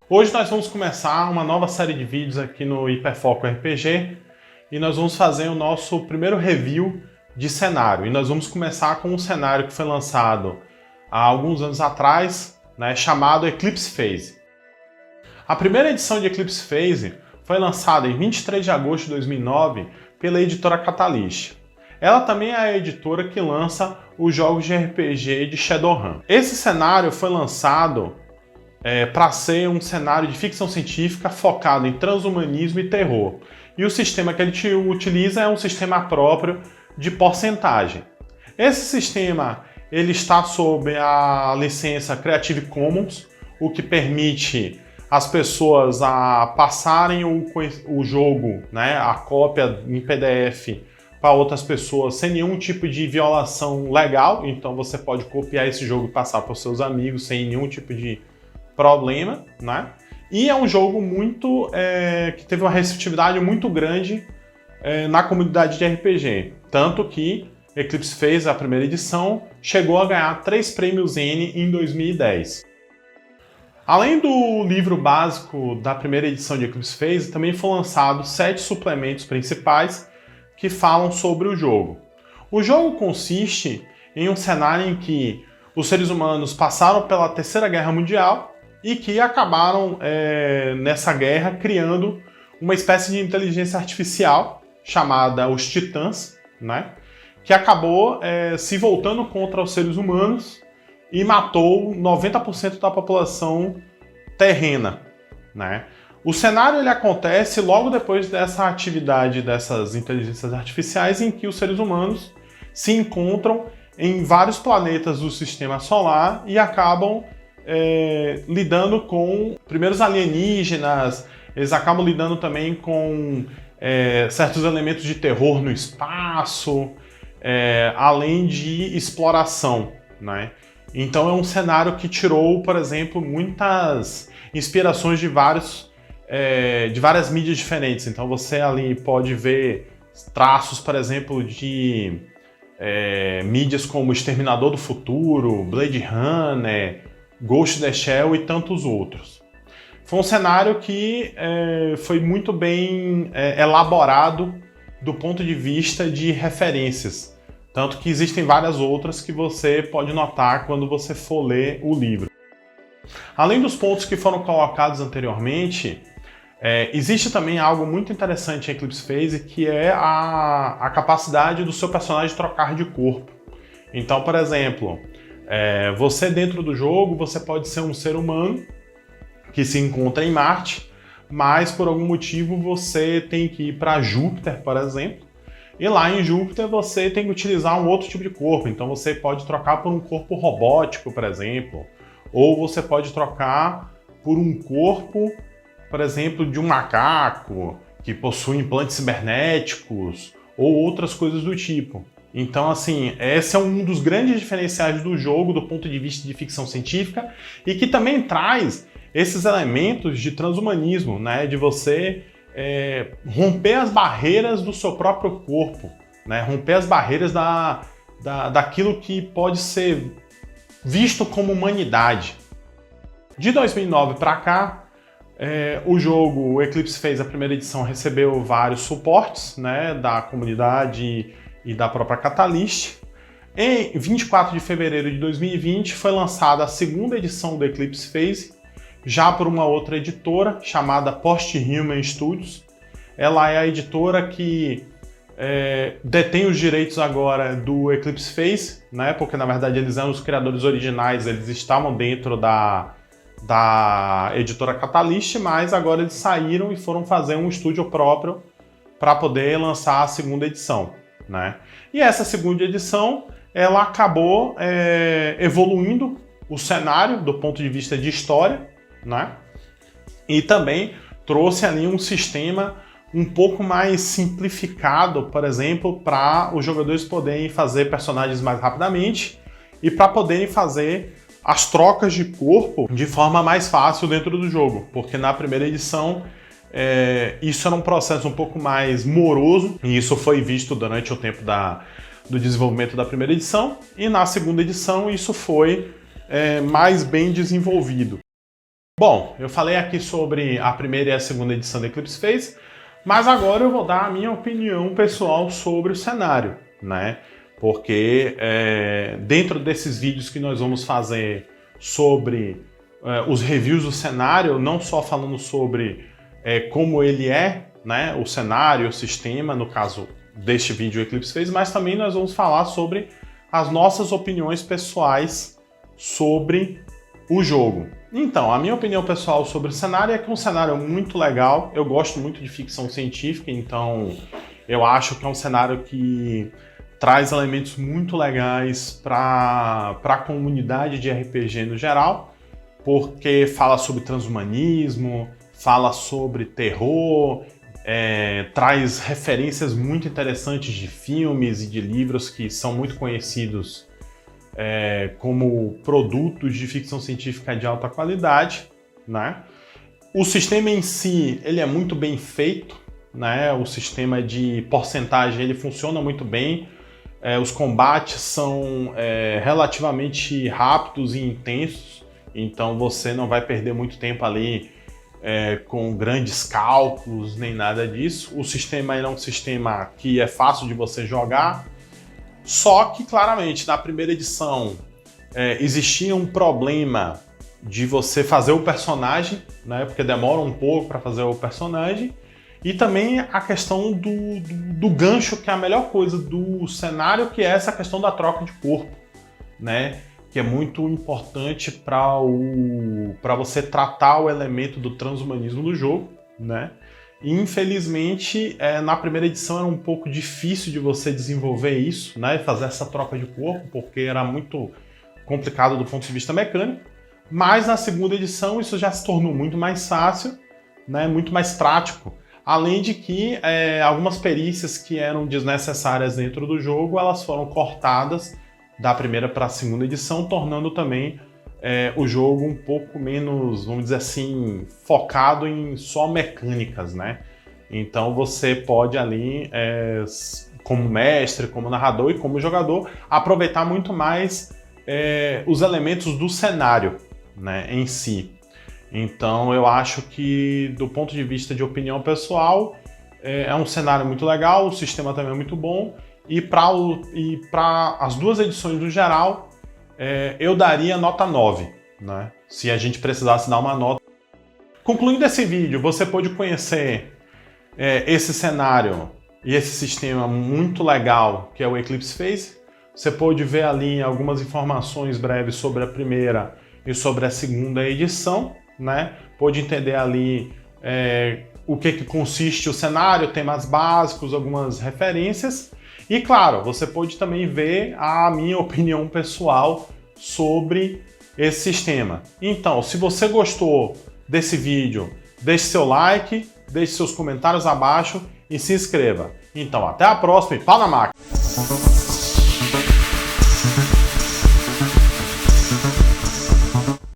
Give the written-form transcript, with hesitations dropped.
Hoje nós vamos começar uma nova série de vídeos aqui no Hiperfoco RPG e nós vamos fazer o nosso primeiro review de cenário. E nós vamos começar com um cenário que foi lançado há alguns anos atrás, né, chamado Eclipse Phase. A primeira edição de Eclipse Phase foi lançada em 23 de agosto de 2009 pela editora Catalyst. Ela também é a editora que lança os jogos de RPG de Shadowrun. Esse cenário foi lançado para ser um cenário de ficção científica focado em transhumanismo e terror. E o sistema que ele utiliza é um sistema próprio de porcentagem. Esse sistema ele está sob a licença Creative Commons, o que permite as pessoas a passarem o jogo, né, a cópia em PDF para outras pessoas sem nenhum tipo de violação legal. Então você pode copiar esse jogo e passar para os seus amigos sem nenhum tipo de problema, né? E é um jogo muito que teve uma receptividade muito grande na comunidade de RPG, tanto que Eclipse Phase, a primeira edição, chegou a ganhar 3 prêmios N em 2010. Além do livro básico da primeira edição de Eclipse Phase, também foram lançados 7 suplementos principais que falam sobre o jogo. O jogo consiste em um cenário em que os seres humanos passaram pela Terceira Guerra Mundial e que acabaram nessa guerra criando uma espécie de inteligência artificial chamada os Titãs, né? Que acabou se voltando contra os seres humanos e matou 90% da população terrena, né? O cenário ele acontece logo depois dessa atividade dessas inteligências artificiais em que os seres humanos se encontram em vários planetas do sistema solar e acabam lidando com primeiros alienígenas. Eles acabam lidando também com certos elementos de terror no espaço, além de exploração, né? Então é um cenário que tirou, por exemplo, muitas inspirações de várias mídias diferentes. Então você ali pode ver traços, por exemplo, de mídias como Exterminador do Futuro, Blade Runner, Ghost in the Shell e tantos outros. Foi um cenário que foi muito bem elaborado do ponto de vista de referências, tanto que existem várias outras que você pode notar quando você for ler o livro. Além dos pontos que foram colocados anteriormente, existe também algo muito interessante em Eclipse Phase, que é a capacidade do seu personagem trocar de corpo. Então, por exemplo, você dentro do jogo, você pode ser um ser humano que se encontra em Marte, mas por algum motivo você tem que ir para Júpiter, por exemplo, e lá em Júpiter você tem que utilizar um outro tipo de corpo. Então você pode trocar por um corpo robótico, por exemplo, ou você pode trocar por um corpo, por exemplo, de um macaco que possui implantes cibernéticos ou outras coisas do tipo. Então, assim, esse é um dos grandes diferenciais do jogo do ponto de vista de ficção científica e que também traz esses elementos de transhumanismo, né? De você romper as barreiras do seu próprio corpo, né? Romper as barreiras daquilo que pode ser visto como humanidade. De 2009 para cá, o jogo Eclipse Phase, a primeira edição, recebeu vários suportes, né, da comunidade e da própria Catalyst. Em 24 de fevereiro de 2020 foi lançada a segunda edição do Eclipse Phase, já por uma outra editora chamada Post-Human Studios. Ela é a editora que detém os direitos agora do Eclipse Phase, né, porque na verdade eles eram os criadores originais, eles estavam dentro da editora Catalyst, mas agora eles saíram e foram fazer um estúdio próprio para poder lançar a segunda edição, né? E essa segunda edição ela acabou evoluindo o cenário do ponto de vista de história, né? E também trouxe ali um sistema um pouco mais simplificado, por exemplo, para os jogadores poderem fazer personagens mais rapidamente e para poderem fazer as trocas de corpo de forma mais fácil dentro do jogo, porque na primeira edição isso era um processo um pouco mais moroso, e isso foi visto durante o tempo do desenvolvimento da primeira edição, e na segunda edição isso foi mais bem desenvolvido. Bom, eu falei aqui sobre a primeira e a segunda edição da Eclipse Phase, mas agora eu vou dar a minha opinião pessoal sobre o cenário, né? Porque dentro desses vídeos que nós vamos fazer sobre os reviews do cenário, não só falando sobre como ele é, né, o cenário, o sistema, no caso deste vídeo Eclipse Phase, mas também nós vamos falar sobre as nossas opiniões pessoais sobre o jogo. Então, a minha opinião pessoal sobre o cenário é que é um cenário muito legal. Eu gosto muito de ficção científica, então eu acho que é um cenário que traz elementos muito legais para a comunidade de RPG no geral, porque fala sobre transhumanismo, fala sobre terror, traz referências muito interessantes de filmes e de livros que são muito conhecidos como produtos de ficção científica de alta qualidade, né? O sistema em si, ele é muito bem feito, né? O sistema de porcentagem, ele funciona muito bem. Os combates são relativamente rápidos e intensos, então você não vai perder muito tempo ali com grandes cálculos, nem nada disso. O sistema é um sistema que é fácil de você jogar, só que, claramente, na primeira edição existia um problema de você fazer o personagem, né, porque demora um pouco para fazer o personagem, e também a questão do gancho, que é a melhor coisa do cenário, que é essa questão da troca de corpo, né, que é muito importante para você tratar o elemento do transhumanismo no jogo, né. E, infelizmente, na primeira edição era um pouco difícil de você desenvolver isso, né, fazer essa troca de corpo, porque era muito complicado do ponto de vista mecânico, mas na segunda edição isso já se tornou muito mais fácil, né, muito mais prático, além de que algumas perícias que eram desnecessárias dentro do jogo, elas foram cortadas da primeira para a segunda edição, tornando também o jogo um pouco menos, vamos dizer assim, focado em só mecânicas, né? Então você pode ali, como mestre, como narrador e como jogador, aproveitar muito mais os elementos do cenário, né, em si. Então eu acho que, do ponto de vista de opinião pessoal, é um cenário muito legal, o sistema também é muito bom, e para as duas edições no geral, eu daria nota 9, né? Se a gente precisasse dar uma nota. Concluindo esse vídeo, você pôde conhecer esse cenário e esse sistema muito legal que é o Eclipse Phase. Você pôde ver ali algumas informações breves sobre a primeira e sobre a segunda edição, né? Pôde entender ali o que consiste o cenário, temas básicos, algumas referências. E, claro, você pode também ver a minha opinião pessoal sobre esse sistema. Então, se você gostou desse vídeo, deixe seu like, deixe seus comentários abaixo e se inscreva. Então, até a próxima e pau na máquina!